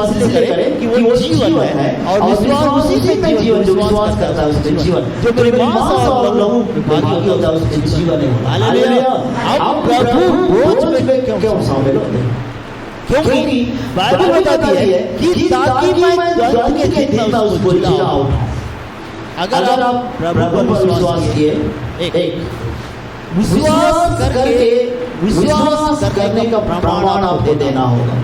विश्वास इसलिए करें कि वो जीवन है और विश्वास उसी में जीवन, जो विश्वास करता है उसमें जीवन, जो मेरे मांस और लहू भागी होता है उसमें जीवन है। हालेलुया। आप प्रभु भोज में क्यों शामिल होते हैं? क्योंकि बाइबल बताती है कि ताकि मैं द्वंद के दिन में उसको जिला उठाऊं। अगर आप प्रभु पर विश्वास किए, एक विश्वास करने का प्रमाण आपको देना होगा।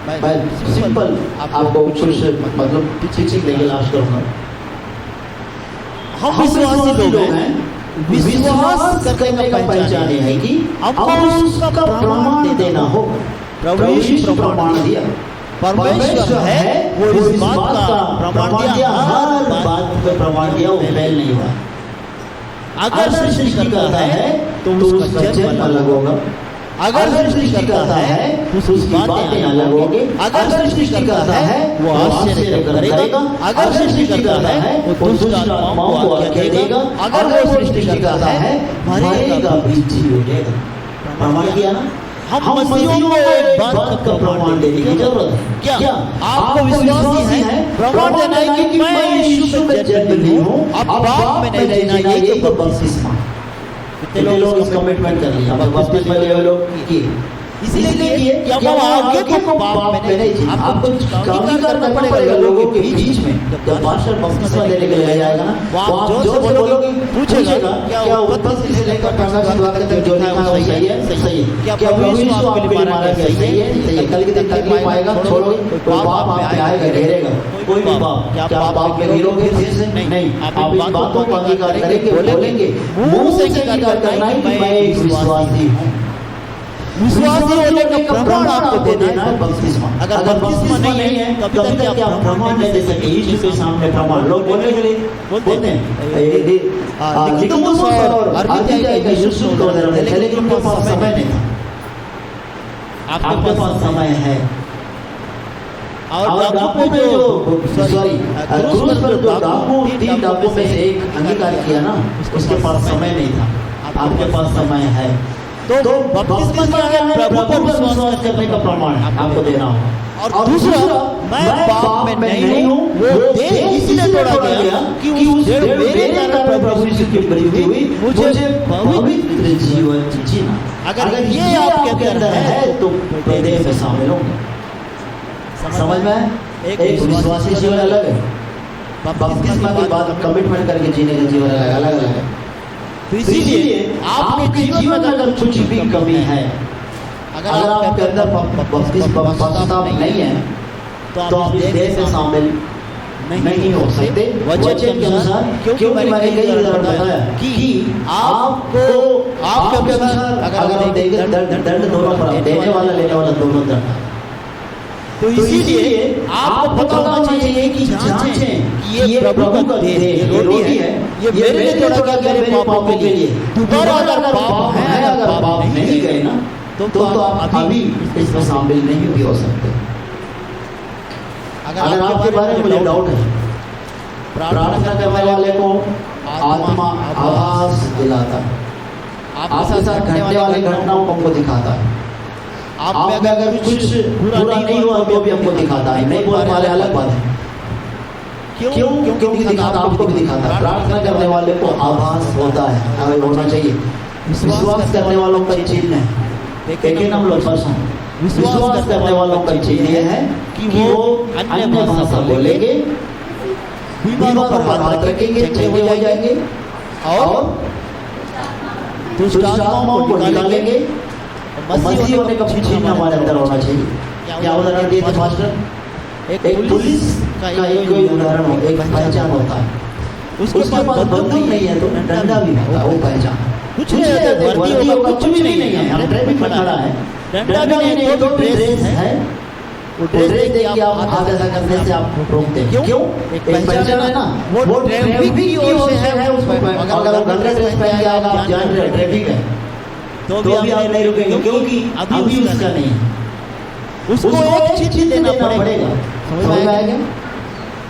मैं सिंपल आपको कुछ मतलब पीछे लेके लास्ट करूंगा। हम विश्वासी लोग हैं, विश्वास करने का पहचान है कि हमको उसका प्रमाण देना होगा। प्रभु यीशु प्रमाण दिया, परमेश्वर है वो इस बात का प्रमाण दिया, हर बात पे प्रमाण दिया, वो फेल नहीं हुआ। अगर सृष्टि करता है तो उसका जन्म अलग होगा, अगर सृष्टि करता है तो उसकी बातें अलग होगी, अगर सृष्टि करता है वो आश्चर्य करेगा, अगर सृष्टि करता है वो दुष्ट आत्माओं को आज्ञा देगा, अगर वो सृष्टि करता है मरेगा भी जी उठेगा। प्रमाण किया ना। हम मसीहों को एक बात का प्रमाण देने की जरूरत है। क्या आपको विश्वास है? प्रमाण देना है कि मैं यीशु में जन्म ली हूँ, अब बाप में नहीं जीना, ये तो बपतिस्मा। कितने लोग इस कमिटमेंट कर लिया, बपतिस्मा लिए लोग किए, इसलिए किए कि अब आगे को बाप में नहीं जीना। आपको काम ही करना पड़ेगा लोगों के बीच में। जब पास्टर बपतिस्मा देने के लिए जाएगा ना, वो आप जो बोलोगे पूछेगा क्या उत्पत्ति से लेकर प्रकाशित वाक्य तक जो लिखा है सही है, सही है? क्या प्रभु यीशु आपके लिए मारा गया सही है, सही है? कल के दिन तकलीफ आएगा, छोड़ोगे, कोई बाप आप पे आएगा, घेरेगा, कोई भी बाप। क्या आप बाप में गिरोगे फिर से? नहीं। आप इस बातों को अंगीकार करेंगे, बोलेंगे, मुंह से अंगीकार करना है कि मैं एक विश्वासी हूँ। विश्वासी होने का प्रमाण आपको दे देना है बपतिस्मा। अगर बपतिस्मा नहीं है तो अभी तक क्या प्रमाण नहीं दे सके यीशु के सामने प्रमाण। लोग बोलने के लिए बोलते हैं निकोदेमुस और अरतिया का यीशु को दे, लेकिन उनके पास समय नहीं था। आपके पास समय है। और डाकू में जो सॉरी क्रूस पर जो डाकू, 3 डाकू में से एक अंगीकार किया ना, उसके पास समय नहीं था। आपके पास समय है। तो बपतिस्मा क्या है? प्रभु पर विश्वास करने का प्रमाण आपको देना होगा। और दूसरा, मैं पाप में नहीं हूँ, वो देह इसलिए तोड़ा गया कि उस देह मेरे कारण प्रभु यीशु की मृत्यु हुई, मुझे पवित्र जीवन जीना। अगर ये आपके अंदर है तो देह में शामिल होंगे। समझ में? एक विश्वासी जीवन अलग है, बपतिस्मा के बाद कमिटमेंट करके जीने का जीवन अलग है। तो इसीलिए आपके जीवन में अगर कुछ भी कमी है, अगर आपके अंदर पश्चाताप नहीं है, तो आप इस देह से शामिल नहीं हो सकते। वचन के अनुसार, क्योंकि मैंने कई उदाहरण बताया कि आपको आपके अनुसार अगर आप देंगे दंड दोनों पर, देने वाला लेने वाला दोनों दंड। तो इसीलिए आपको पता होना चाहिए कि जांचें कि ये प्रभु का देह है, ये रोटी है, ये मेरे लिए तोड़ा गया मेरे पापों के लिए। दोबारा अगर पाप है, अगर पाप नहीं गए ना, तो आप अभी इसमें शामिल नहीं भी हो सकते। अगर आपके बारे में मुझे डाउट है, प्रार्थना करने वाले को आत्मा आभास दिलाता है, आपके साथ घटने वाली घटनाओं को हमको दिखाता है। आप में अगर कुछ बुरा नहीं हुआ तो भी हमको दिखाता है। नहीं बोलने वाले अलग बात है। क्यों? क्योंकि दिखाता, आपको भी दिखाता है। प्रार्थना करने वाले को आभास होता है, हमें होना चाहिए। विश्वास करने वालों का चिन्ह है, देखें हम लोग परसों, विश्वास करने वालों का चिन्ह यह है कि वो अन्य भाषा बोलेंगे, बीमारों पर हाथ रखेंगे, चंगे हो जाएंगे, और दुष्ट आत्माओं को निकालेंगे। मसीह होने का चिन्ह हमारे अंदर होना चाहिए। क्या उदाहरण दिए थे मास्टर? एक पुलिस का एक उदाहरण हो, एक पहचान होता है। उसके पास बंदूक नहीं है तो डंडा भी होता, वो पहचान कुछ नहीं है, वर्दी होगा, कुछ भी नहीं है। हम ट्रैफिक में खड़ा है, डंडा भी नहीं है, तो ड्रेस है, वो ड्रेस देख के आप हाथ ऐसा करने से आप रोकते हैं। क्यों? एक पहचान है ना, वो ट्रैफिक की ओर से है। उसमें अगर वो गंदा ड्रेस पहन के आएगा, आप जान रहे ट्रैफिक है, तो भी आप नहीं रुकेंगे, क्योंकि अभी उसका नहीं है। उसको एक चिन्ह देना पड़ेगा। समझ में आएगा?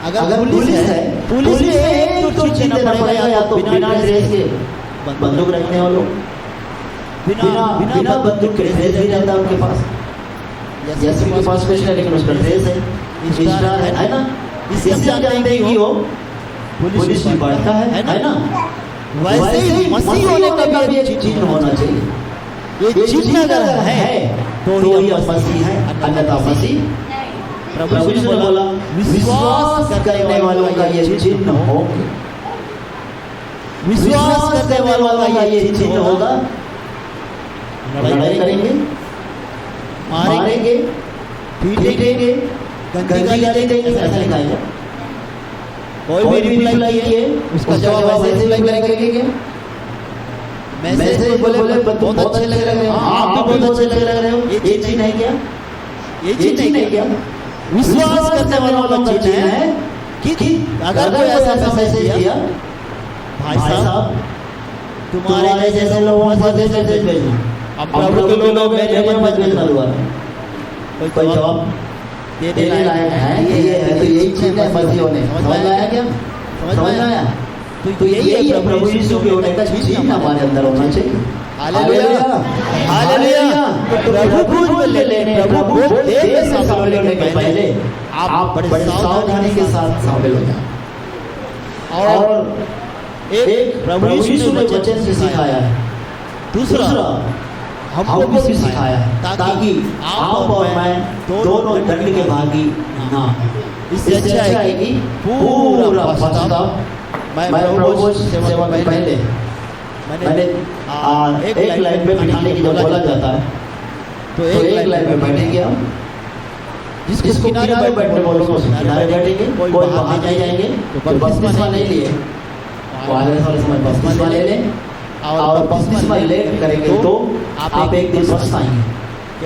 अगर पुलिस है, पुलिस में एक तो चिन्ह देना पड़ेगा, या तो बिना ड्रेस के बंदूक रखने वालों, बिना बंदूक के ड्रेस भी रहता है उनके पास, जैसे के पास कुछ है लेकिन उसका ड्रेस है। स्टार है ना, इससे हम जानते हैं कि वो पुलिस डिपार्टमेंट है ना। वैसे ही मसीह होने का भी एक चिन्ह होना चाहिए। ये चिन्ह अगर है तो ही मसीह है, अन्यथा मसीह। प्रभु यीशु ने बोला विश्वास करने वालों का ये चिन्ह होगा, विश्वास करने वालों का ये चिन्ह होगा, लड़ाई करेंगे, मारेंगे, पीटेंगे, गंदी गाली देंगे, ऐसा लिखा है। कोई भी रिप्लाई किए उसका जवाब ऐसे रिप्लाई करेंगे। मैसेज बोले बहुत अच्छे लग रहे हो, आप भी बहुत अच्छे लग रहे हो, ये चीज है क्या? ये चीज है क्या? विश्वास करने वालों का चिन्ह है कि अगर कोई ऐसा मैसेज दिया, भाई साहब तुम्हारे जैसे लोगों से मैसेज भेजना, अब प्रभु के लोग मेरे मत भेजना दोबारा। कोई जवाब देने लायक है ये है, तो यही चीज है मसीह होने। समझ में आया क्या? समझ में आया? तो यही है प्रभु यीशु के होने का चिन्ह हमारे अंदर होना चाहिए। Hallelujah, hallelujah. प्रभु भोज में लेने, प्रभु भोज देने में शामिल होने के पहले आप बड़े सावधानी के साथ शामिल हो जाए। और एक प्रभु यीशु ने वचन से सिखाया है, दूसरा हमको भी सिखाया है, ताकि आप और मैं दोनों दंड के भागी ना। इससे अच्छा है कि पूरा पश्चाताप। मैं प्रभु सेवा के पहले मैंने एक लाइन में बैठने की जब बोला जाता है तो एक लाइन में बैठेंगे हम, जिसको किनारे बैठने बोलो तो किनारे बैठेंगे, कोई बाहर नहीं जाएंगे, तो बपतिस्मा नहीं लिए वो आगे वाले समय बपतिस्मा ले लें, और बपतिस्मा ले करेंगे तो आप एक दिन पछताएंगे,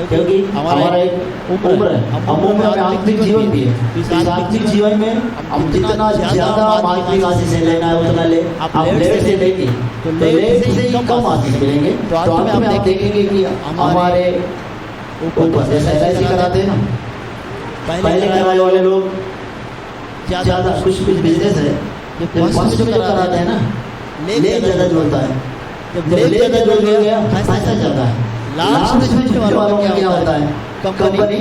क्योंकि हमारा एक उम्र है, हम उम्र में आत्मिक जीवन भी है। इस आत्मिक जीवन में हम जितना ज्यादा आत्मिक आशीष से लेना है उतना ले, आप लेट से लेंगे तो लेट से ही कम आशीष मिलेंगे। तो अंत में आप देखेंगे कि हमारे ऊपर जैसे ऐसे कराते हैं ना, पहले करने वाले लोग ज्यादा कुछ बिजनेस है, फर्स्ट जो कराते हैं ना, लेट ज्यादा जोड़ता है, जब लेट ज्यादा जोड़ गया पैसा ज्यादा है, लास्ट में छूटने वालों का क्या होता है, कंपनी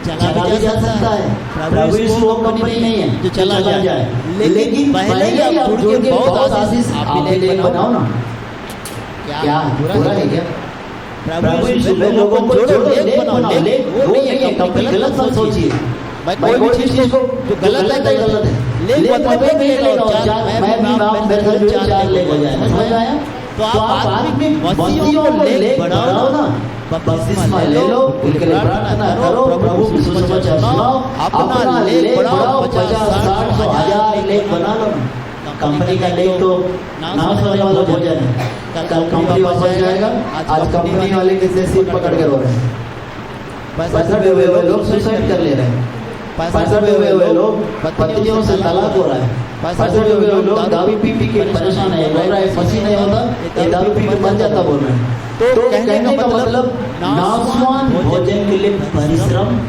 चला भी जा सकता है। प्रभु यीशु वो कंपनी नहीं है जो चला जाए, लेकिन पहले ही आप जुड़ के बहुत आशीष आप ले बनाओ ना। क्या बुरा है क्या? प्रभु यीशु में लोगों को जोड़ो, लेख बनाओ। लेख वो नहीं है कंपनी, गलत मत सोचिए। कोई भी चीज को जो गलत है तो गलत है, लेख मतलब एक लेख और चार, मैं भी मेरे घर में चार लेख हो जाए, समझ में आया? तो आप आत्मिक मसीहियों को लेख बढ़ाओ ना, बपतिस्मा ले लो, उनके लिए प्रार्थना करो, प्रभु की सुसमाचार सुनाओ, अपना लेख बढ़ाओ, 50, 60, 100, 1000 लेख बना लो। कंपनी का लेख तो नाश होने वाला भोजन है, कल कंपनी वापस जाएगा, आज कंपनी वाले किसी सीट पकड़ के रो रहे हैं, पैसा डूबे हुए लोग सुसाइड कर ले रहे हैं, पैसा डूबे हुए लोग पत्नियों से तलाक हो रहा है, पैसा डूबे हुए लोग दारू पी पी के परेशान है, बोल रहा है फंसी नहीं होता, ये दारू पी के मर जाता बोल रहे हैं। तो कहने का मतलब नाशवान भोजन के लिए परिश्रम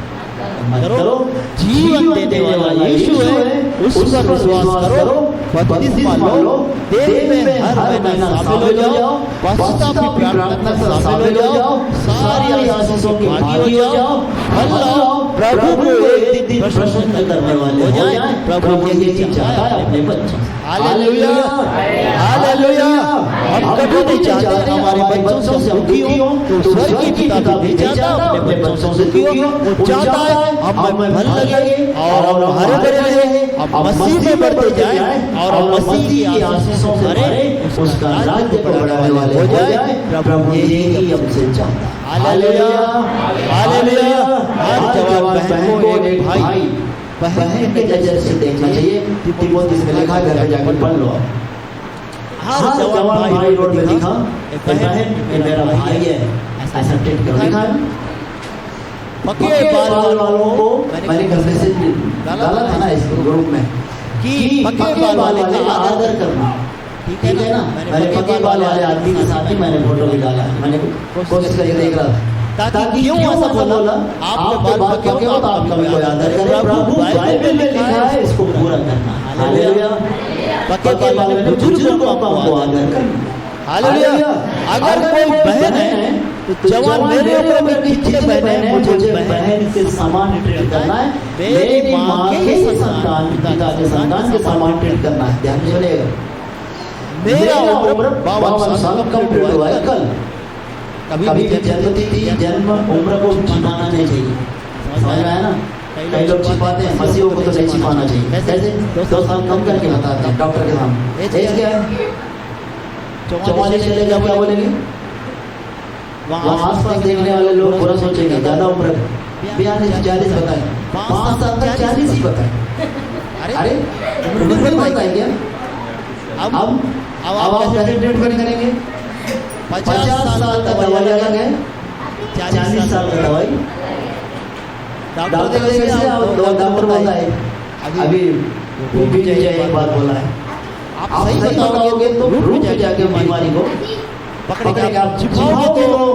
मत करो, जीवन देने वाला यीशु है, उस पर विश्वास करो, बपतिस्मा लो, देव में हर महीना शामिल हो जाओ, पश्चाताप की प्रार्थना से शामिल हो जाओ, सारी आशीषों के भागी हो जाओ, अल्लाह प्रभु को एक दिन प्रसन्न करने वाले हो जाए। प्रभु ये चीज चाहता है अपने बच्चों से। Hallelujah, hallelujah. हम कभी नहीं चाहते हमारे बच्चों से दुखी हो, तो स्वर्ग की पिता भी चाहता है अपने बच्चों से दुखी हो, वो चाहता है हम फल लगे और हरे भरे रहे, हम मसीह में बढ़ते जाए और मसीह की आशीषों से भरे उसका राज्य को बढ़ाने वाले हो जाए। प्रभु यही हमसे चाहता है। Hallelujah, hallelujah. हर जवान बहन को एक भाई बहन के नजर से देखना चाहिए। तिमोथी में लिखा, घर में जाकर पढ़ लो। हर जवान भाई रोड में दिखा, बहन मेरा भाई है, ऐसा टेक कर लिखा है। पक्के बाल वालों को मैंने घर में से डाला था ना इस ग्रुप में कि पक्के बाल वाले का आदर करना, ठीक है ना। मैंने पक्के बाल वाले आदमी के साथ ही मैंने फोटो भी डाला, मैंने कोशिश करके देख रहा था ताकि क्यों ऐसा बोला, आपके बाल पक्के हो तो आपका भी कोई आदर करे। प्रभु बाइबल में लिखा है इसको पूरा करना। हालेलुया। पक्के बाल वाले बुजुर्गों को आदर करना। हालेलुया। अगर कोई बहन है तो जवान मेरे ऊपर में कितने बहन है, मुझे बहन के समान ट्रीट करना है, मेरी माँ के संतान पिता के संतान के समान ट्रीट करना है। ध्यान में चलेगा। मेरा उम्र 52 साल कंप्लीट हुआ है कल। कभी भी जन्मतिथि जन्म उम्र को छिपाना नहीं चाहिए, समझ में आया ना। कई लोग छिपाते हैं, मसीहों को तो नहीं छिपाना चाहिए। कैसे? 2 साल कम करके बताते हैं डॉक्टर के सामने। एज क्या है? 44 चलेगा, क्या बोलेंगे? वहाँ आसपास देखने वाले लोग बुरा सोचेंगे, ज्यादा उम्र 42 40 बताए, 5 साल तक 40 ही बताए। अरे उम्र नहीं बताए क्या? अब आप कैसे ट्रीटमेंट करेंगे? 50 साल का दवाई अलग है, 40 साल का दवाई। डॉक्टर कैसे डॉक्टर बोलता है अभी एक बात बोला है, आप सही बताओगे तो रुक जाके बीमारी को पकड़ेगा। आप छिपाओगे तो